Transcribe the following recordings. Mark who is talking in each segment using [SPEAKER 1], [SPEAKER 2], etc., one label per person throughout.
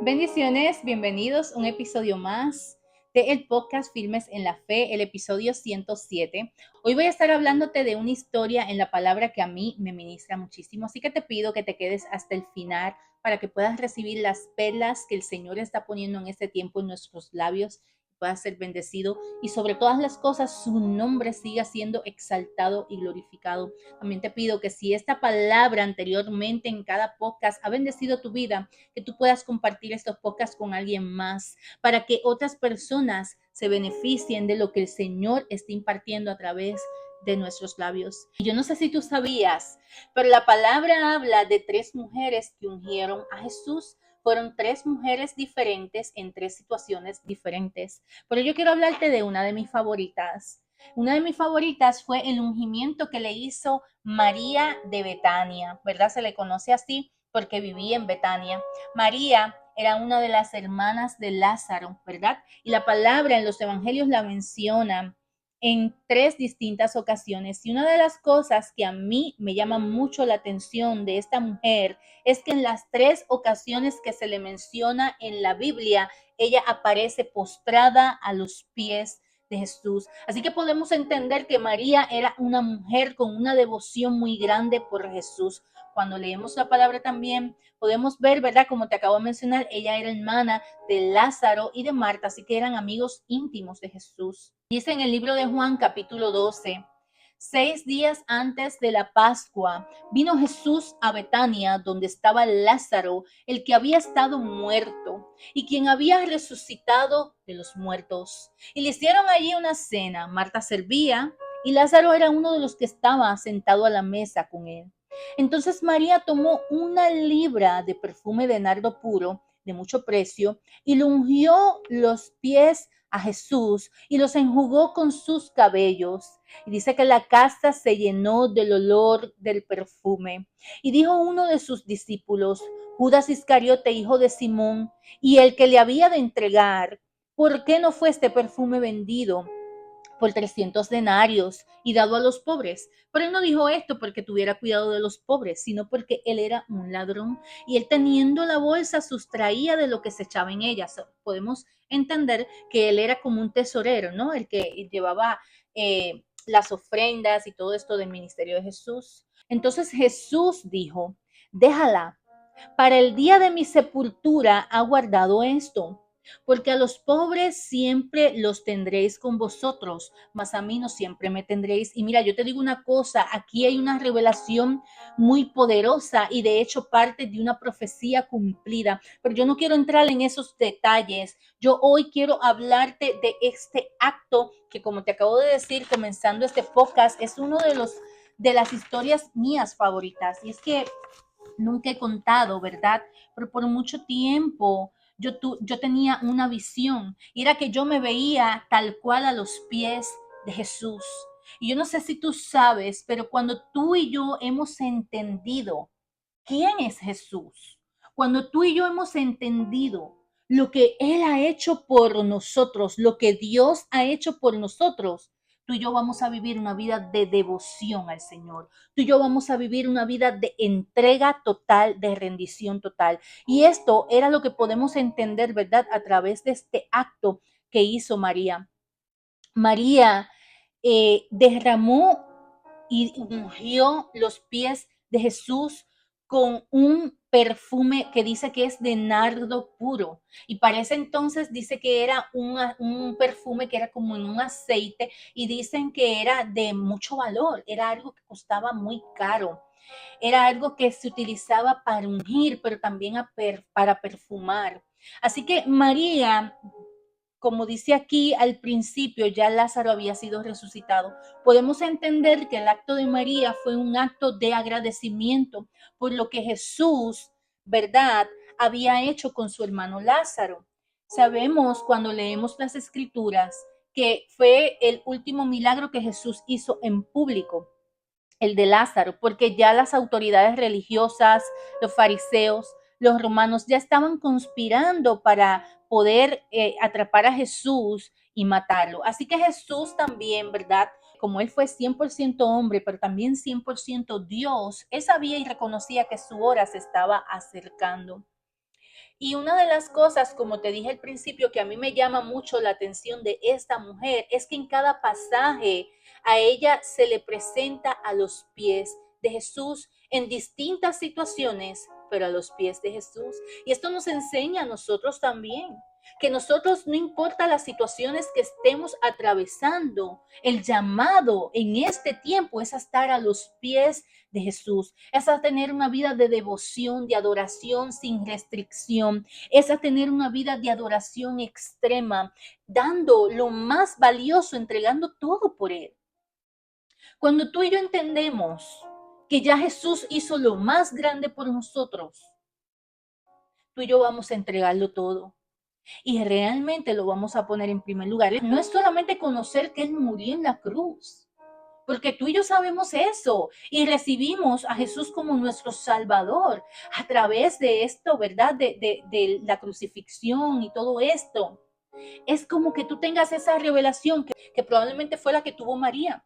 [SPEAKER 1] Bendiciones, bienvenidos a un episodio más de el podcast Firmes en la Fe, el episodio 107. Hoy voy a estar hablándote de una historia en la palabra que a mí me ministra muchísimo, así que te pido que te quedes hasta el final para que puedas recibir las perlas que el Señor está poniendo en este tiempo en nuestros labios, puedas ser bendecido y sobre todas las cosas su nombre siga siendo exaltado y glorificado. También te pido que si esta palabra anteriormente en cada podcast ha bendecido tu vida, que tú puedas compartir estos podcasts con alguien más para que otras personas se beneficien de lo que el Señor está impartiendo a través de nuestros labios. Y yo no sé si tú sabías, pero la palabra habla de tres mujeres que ungieron a Jesús. Fueron tres mujeres diferentes en tres situaciones diferentes. Pero yo quiero hablarte de una de mis favoritas. Una de mis favoritas fue el ungimiento que le hizo María de Betania, ¿verdad? Se le conoce así porque vivía en Betania. María era una de las hermanas de Lázaro, ¿verdad? Y la palabra en los evangelios la menciona en tres distintas ocasiones. Y una de las cosas que a mí me llama mucho la atención de esta mujer es que en las tres ocasiones que se le menciona en la Biblia, ella aparece postrada a los pies de Jesús. Así que podemos entender que María era una mujer con una devoción muy grande por Jesús. Cuando leemos la palabra también podemos ver, ¿verdad? Como te acabo de mencionar, ella era hermana de Lázaro y de Marta, así que eran amigos íntimos de Jesús. Dice en el libro de Juan capítulo 12, 6 días antes de la Pascua, vino Jesús a Betania, donde estaba Lázaro, el que había estado muerto y quien había resucitado de los muertos. Y le hicieron allí una cena. Marta servía y Lázaro era uno de los que estaba sentado a la mesa con él. Entonces María tomó una libra de perfume de nardo puro, de mucho precio, y le ungió los pies a Jesús y los enjugó con sus cabellos. Y dice que la casa se llenó del olor del perfume. Y dijo uno de sus discípulos, Judas Iscariote, hijo de Simón, y el que le había de entregar, ¿por qué no fue este perfume vendido por 300 denarios y dado a los pobres? Pero él no dijo esto porque tuviera cuidado de los pobres, sino porque él era un ladrón y él, teniendo la bolsa, sustraía de lo que se echaba en ella. Podemos entender que él era como un tesorero, ¿no? El que llevaba las ofrendas y todo esto del ministerio de Jesús. Entonces Jesús dijo, déjala, para el día de mi sepultura ha guardado esto, porque a los pobres siempre los tendréis con vosotros, mas a mí no siempre me tendréis. Y mira, yo te digo una cosa, aquí hay una revelación muy poderosa y de hecho parte de una profecía cumplida, pero yo no quiero entrar en esos detalles. Yo hoy quiero hablarte de este acto que, como te acabo de decir, comenzando este podcast, es uno de las historias mías favoritas. Y es que nunca he contado, ¿verdad? Pero por mucho tiempo yo tenía una visión y era que yo me veía tal cual a los pies de Jesús. Y yo no sé si tú sabes, pero cuando tú y yo hemos entendido quién es Jesús, cuando tú y yo hemos entendido lo que Él ha hecho por nosotros, lo que Dios ha hecho por nosotros, tú y yo vamos a vivir una vida de devoción al Señor. Tú y yo vamos a vivir una vida de entrega total, de rendición total. Y esto era lo que podemos entender, ¿verdad? A través de este acto que hizo María. María derramó y ungió los pies de Jesús con un perfume que dice que es de nardo puro. Y para ese entonces dice que era un perfume que era como en un aceite y dicen que era de mucho valor, era algo que costaba muy caro. Era algo que se utilizaba para ungir, pero también para perfumar. Así que María, como dice aquí al principio, ya Lázaro había sido resucitado. Podemos entender que el acto de María fue un acto de agradecimiento por lo que Jesús, ¿verdad?, había hecho con su hermano Lázaro. Sabemos cuando leemos las escrituras que fue el último milagro que Jesús hizo en público, el de Lázaro, porque ya las autoridades religiosas, los fariseos, los romanos ya estaban conspirando para poder atrapar a Jesús y matarlo. Así que Jesús también, ¿verdad? Como él fue 100% hombre, pero también 100% Dios, él sabía y reconocía que su hora se estaba acercando. Y una de las cosas, como te dije al principio, que a mí me llama mucho la atención de esta mujer, es que en cada pasaje a ella se le presenta a los pies de Jesús en distintas situaciones, pero a los pies de Jesús. Y esto nos enseña a nosotros también, que nosotros, no importa las situaciones que estemos atravesando, el llamado en este tiempo es a estar a los pies de Jesús, es a tener una vida de devoción, de adoración sin restricción, es a tener una vida de adoración extrema, dando lo más valioso, entregando todo por Él. Cuando tú y yo entendemos que ya Jesús hizo lo más grande por nosotros, tú y yo vamos a entregarlo todo. Y realmente lo vamos a poner en primer lugar. No es solamente conocer que Él murió en la cruz, porque tú y yo sabemos eso y recibimos a Jesús como nuestro Salvador a través de esto, ¿verdad? De la crucifixión y todo esto. Es como que tú tengas esa revelación que probablemente fue la que tuvo María.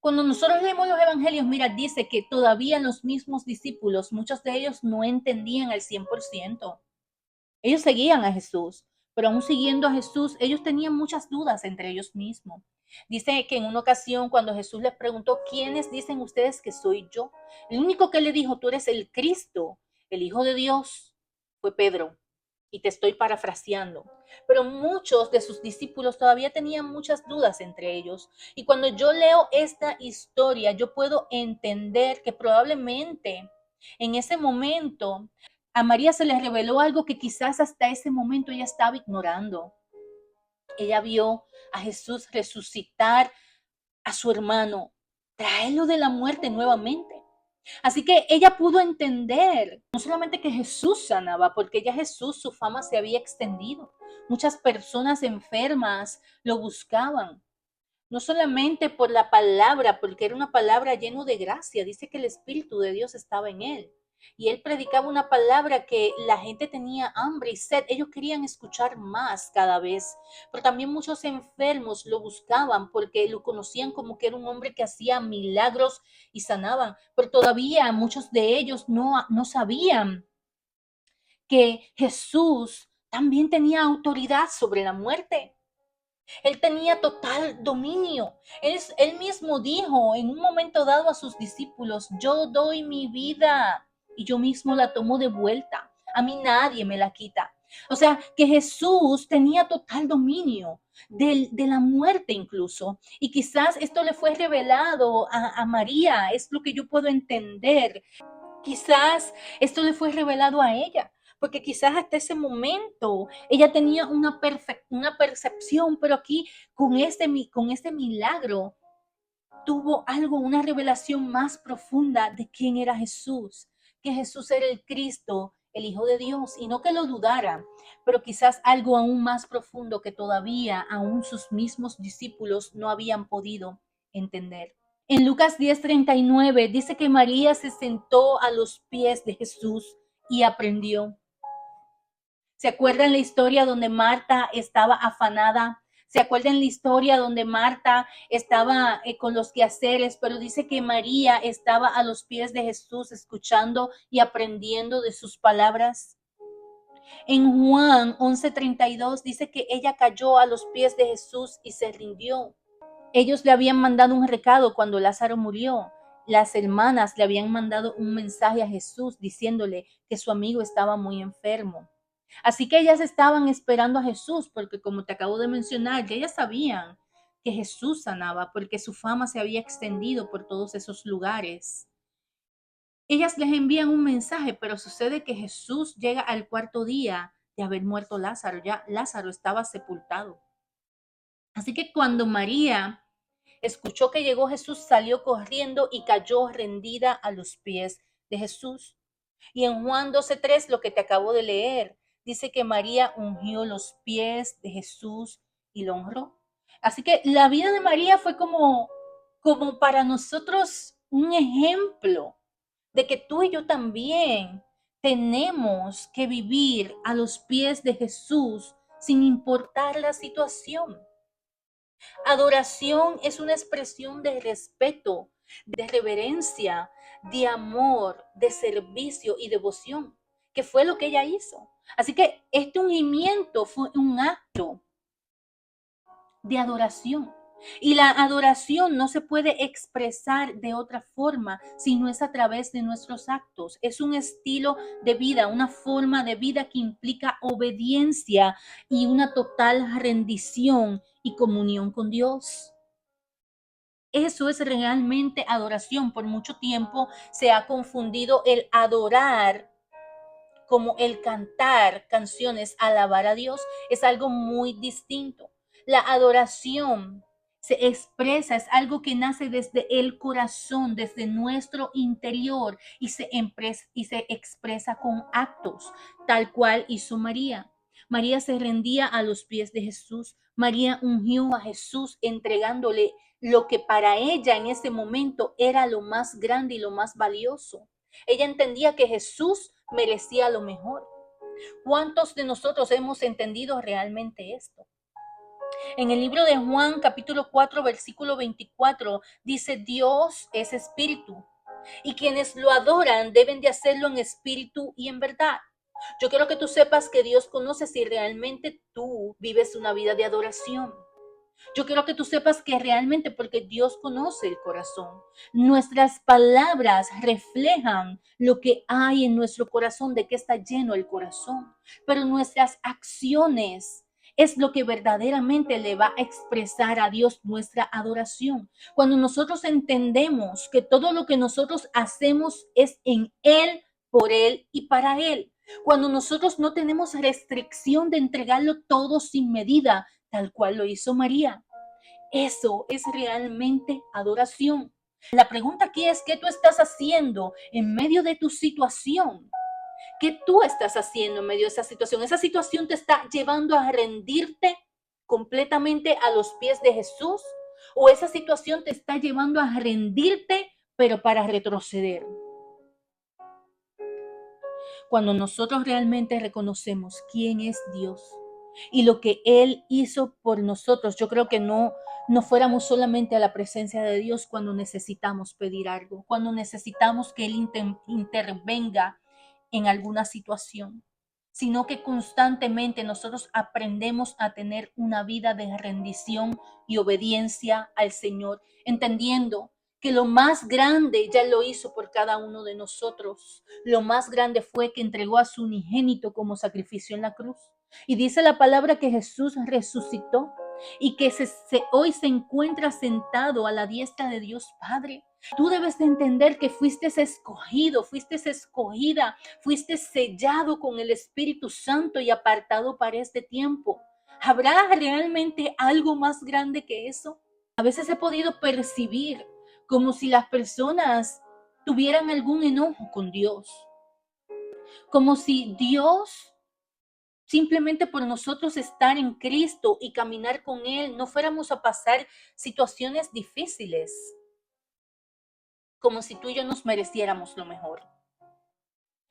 [SPEAKER 1] Cuando nosotros leemos los evangelios, mira, dice que todavía los mismos discípulos, muchos de ellos no entendían al 100%. Ellos seguían a Jesús, pero aún siguiendo a Jesús, ellos tenían muchas dudas entre ellos mismos. Dice que en una ocasión cuando Jesús les preguntó, ¿quiénes dicen ustedes que soy yo? El único que le dijo, tú eres el Cristo, el Hijo de Dios, fue Pedro. Y te estoy parafraseando. Pero muchos de sus discípulos todavía tenían muchas dudas entre ellos. Y cuando yo leo esta historia, yo puedo entender que probablemente en ese momento a María se le reveló algo que quizás hasta ese momento ella estaba ignorando. Ella vio a Jesús resucitar a su hermano, traerlo de la muerte nuevamente. Así que ella pudo entender no solamente que Jesús sanaba, porque ya Jesús, su fama se había extendido. Muchas personas enfermas lo buscaban, no solamente por la palabra, porque era una palabra llena de gracia. Dice que el Espíritu de Dios estaba en él. Y él predicaba una palabra que la gente tenía hambre y sed. Ellos querían escuchar más cada vez. Pero también muchos enfermos lo buscaban porque lo conocían como que era un hombre que hacía milagros y sanaban. Pero todavía muchos de ellos no sabían que Jesús también tenía autoridad sobre la muerte. Él tenía total dominio. Él mismo dijo en un momento dado a sus discípulos, yo doy mi vida y yo mismo la tomo de vuelta. A mí nadie me la quita. O sea, que Jesús tenía total dominio de la muerte incluso. Y quizás esto le fue revelado a María, es lo que yo puedo entender. Quizás esto le fue revelado a ella, porque quizás hasta ese momento ella tenía una percepción, pero aquí con este milagro tuvo algo, una revelación más profunda de quién era Jesús, que Jesús era el Cristo, el Hijo de Dios, y no que lo dudara, pero quizás algo aún más profundo que todavía aún sus mismos discípulos no habían podido entender. En Lucas 10:39 dice que María se sentó a los pies de Jesús y aprendió. ¿Se acuerdan la historia donde Marta estaba afanada? ¿Se acuerdan la historia donde Marta estaba con los quehaceres, pero dice que María estaba a los pies de Jesús escuchando y aprendiendo de sus palabras? En Juan 11:32 dice que ella cayó a los pies de Jesús y se rindió. Ellos le habían mandado un recado cuando Lázaro murió. Las hermanas le habían mandado un mensaje a Jesús diciéndole que su amigo estaba muy enfermo. Así que ellas estaban esperando a Jesús porque, como te acabo de mencionar, ya ellas sabían que Jesús sanaba porque su fama se había extendido por todos esos lugares. Ellas les envían un mensaje, pero sucede que Jesús llega al cuarto día de haber muerto Lázaro. Ya Lázaro estaba sepultado. Así que cuando María escuchó que llegó Jesús, salió corriendo y cayó rendida a los pies de Jesús. Y en Juan 12:3, lo que te acabo de leer, dice que María ungió los pies de Jesús y lo honró. Así que la vida de María fue como para nosotros un ejemplo de que tú y yo también tenemos que vivir a los pies de Jesús sin importar la situación. Adoración es una expresión de respeto, de reverencia, de amor, de servicio y devoción que fue lo que ella hizo. Así que este ungimiento fue un acto de adoración. Y la adoración no se puede expresar de otra forma si no es a través de nuestros actos. Es un estilo de vida, una forma de vida que implica obediencia y una total rendición y comunión con Dios. Eso es realmente adoración. Por mucho tiempo se ha confundido el adorar como el cantar canciones, alabar a Dios, es algo muy distinto. La adoración se expresa, es algo que nace desde el corazón, desde nuestro interior y se expresa con actos, tal cual hizo María. María se rendía a los pies de Jesús. María ungió a Jesús entregándole lo que para ella en ese momento era lo más grande y lo más valioso. Ella entendía que Jesús merecía lo mejor. ¿Cuántos de nosotros hemos entendido realmente esto? En el libro de Juan, capítulo 4, versículo 24, dice: Dios es espíritu y quienes lo adoran deben de hacerlo en espíritu y en verdad. Yo quiero que tú sepas que Dios conoce si realmente tú vives una vida de adoración. Yo quiero que tú sepas que realmente, porque Dios conoce el corazón, nuestras palabras reflejan lo que hay en nuestro corazón, de qué está lleno el corazón, pero nuestras acciones es lo que verdaderamente le va a expresar a Dios nuestra adoración. Cuando nosotros entendemos que todo lo que nosotros hacemos es en Él, por Él y para Él. Cuando nosotros no tenemos restricción de entregarlo todo sin medida, tal cual lo hizo María. Eso es realmente adoración. La pregunta aquí es: ¿qué tú estás haciendo en medio de tu situación? ¿Qué tú estás haciendo en medio de esa situación? ¿Esa situación te está llevando a rendirte completamente a los pies de Jesús? ¿O esa situación te está llevando a rendirte, pero para retroceder? Cuando nosotros realmente reconocemos quién es Dios y lo que Él hizo por nosotros, yo creo que no fuéramos solamente a la presencia de Dios cuando necesitamos pedir algo, cuando necesitamos que Él intervenga en alguna situación, sino que constantemente nosotros aprendemos a tener una vida de rendición y obediencia al Señor, entendiendo que lo más grande ya lo hizo por cada uno de nosotros. Lo más grande fue que entregó a su unigénito como sacrificio en la cruz. Y dice la palabra que Jesús resucitó y que hoy se encuentra sentado a la diestra de Dios Padre. Tú debes de entender que fuiste escogido, fuiste escogida, fuiste sellado con el Espíritu Santo y apartado para este tiempo. ¿Habrá realmente algo más grande que eso? A veces he podido percibir como si las personas tuvieran algún enojo con Dios, como si Dios, simplemente por nosotros estar en Cristo y caminar con Él, no fuéramos a pasar situaciones difíciles, como si tú y yo nos mereciéramos lo mejor.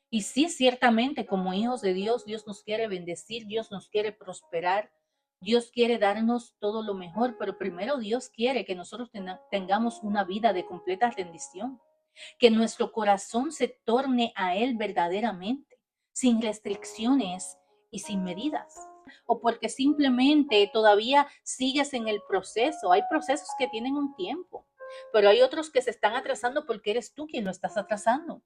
[SPEAKER 1] Y sí, ciertamente, como hijos de Dios, Dios nos quiere bendecir, Dios nos quiere prosperar, Dios quiere darnos todo lo mejor, pero primero Dios quiere que nosotros tengamos una vida de completa rendición, que nuestro corazón se torne a Él verdaderamente, sin restricciones y sin medidas. O porque simplemente todavía sigues en el proceso. Hay procesos que tienen un tiempo, pero hay otros que se están atrasando porque eres tú quien lo estás atrasando,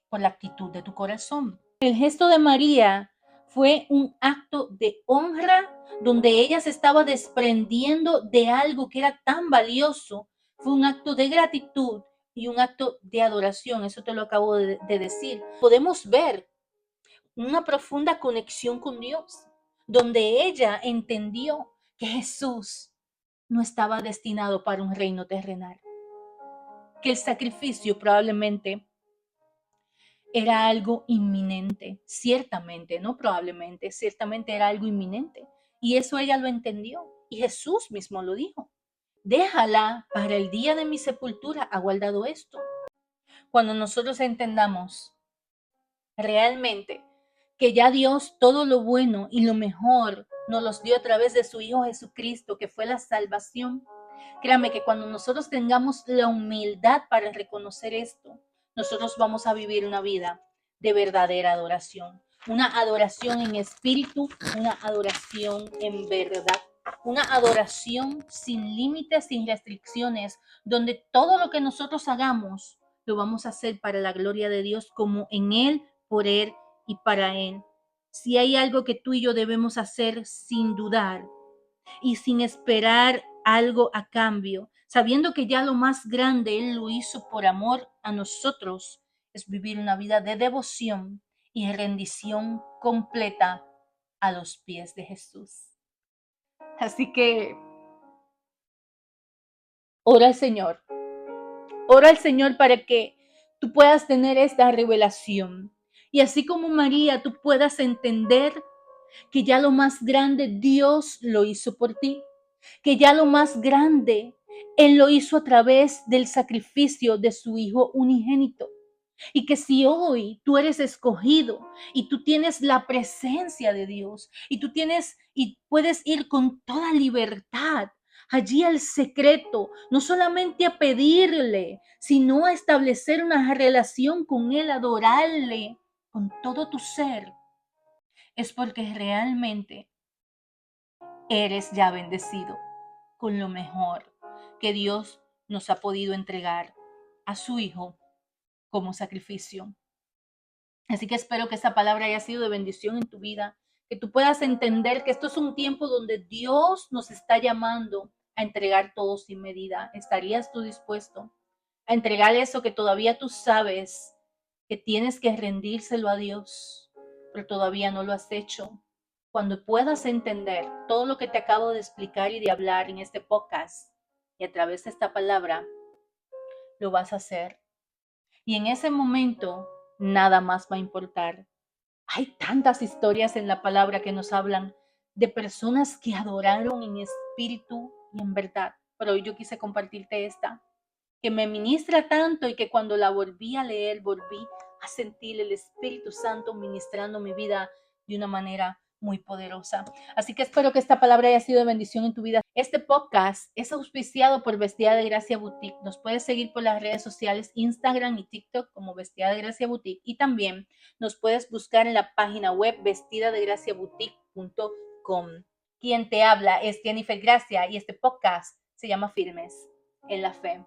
[SPEAKER 1] por la actitud de tu corazón. El gesto de María fue un acto de honra donde ella se estaba desprendiendo de algo que era tan valioso. Fue un acto de gratitud y un acto de adoración. Eso te lo acabo de decir. Podemos ver una profunda conexión con Dios, donde ella entendió que Jesús no estaba destinado para un reino terrenal, que el sacrificio probablemente era algo inminente, ciertamente, no probablemente, ciertamente era algo inminente. Y eso ella lo entendió. Y Jesús mismo lo dijo: déjala, para el día de mi sepultura ha guardado esto. Cuando nosotros entendamos realmente que ya Dios todo lo bueno y lo mejor nos los dio a través de su Hijo Jesucristo, que fue la salvación, créame que cuando nosotros tengamos la humildad para reconocer esto, nosotros vamos a vivir una vida de verdadera adoración. Una adoración en espíritu, una adoración en verdad. Una adoración sin límites, sin restricciones, donde todo lo que nosotros hagamos lo vamos a hacer para la gloria de Dios, como en Él, por Él y para Él. Si hay algo que tú y yo debemos hacer sin dudar y sin esperar algo a cambio, sabiendo que ya lo más grande Él lo hizo por amor a nosotros, es vivir una vida de devoción y rendición completa a los pies de Jesús. Así que ora al Señor, ora al Señor para que tú puedas tener esta revelación. Y así como María, tú puedas entender que ya lo más grande Dios lo hizo por ti, que ya lo más grande Él lo hizo a través del sacrificio de su Hijo unigénito. Y que si hoy tú eres escogido y tú tienes la presencia de Dios y tú tienes y puedes ir con toda libertad allí al secreto, no solamente a pedirle, sino a establecer una relación con Él, adorarle con todo tu ser, es porque realmente eres ya bendecido con lo mejor que Dios nos ha podido entregar a su Hijo como sacrificio. Así que espero que esta palabra haya sido de bendición en tu vida, que tú puedas entender que esto es un tiempo donde Dios nos está llamando a entregar todo sin medida. ¿Estarías tú dispuesto a entregar eso que todavía tú sabes que tienes que rendírselo a Dios, pero todavía no lo has hecho? Cuando puedas entender todo lo que te acabo de explicar y de hablar en este podcast y a través de esta palabra, lo vas a hacer. Y en ese momento, nada más va a importar. Hay tantas historias en la palabra que nos hablan de personas que adoraron en espíritu y en verdad. Pero hoy yo quise compartirte esta, que me ministra tanto y que cuando la volví a leer, volví a sentir el Espíritu Santo ministrando mi vida de una manera muy poderosa. Así que espero que esta palabra haya sido de bendición en tu vida. Este podcast es auspiciado por Vestida de Gracia Boutique. Nos puedes seguir por las redes sociales, Instagram y TikTok como Vestida de Gracia Boutique. Y también nos puedes buscar en la página web vestidadegraciaboutique.com. Quien te habla es Jennifer Gracia y este podcast se llama Firmes en la Fe.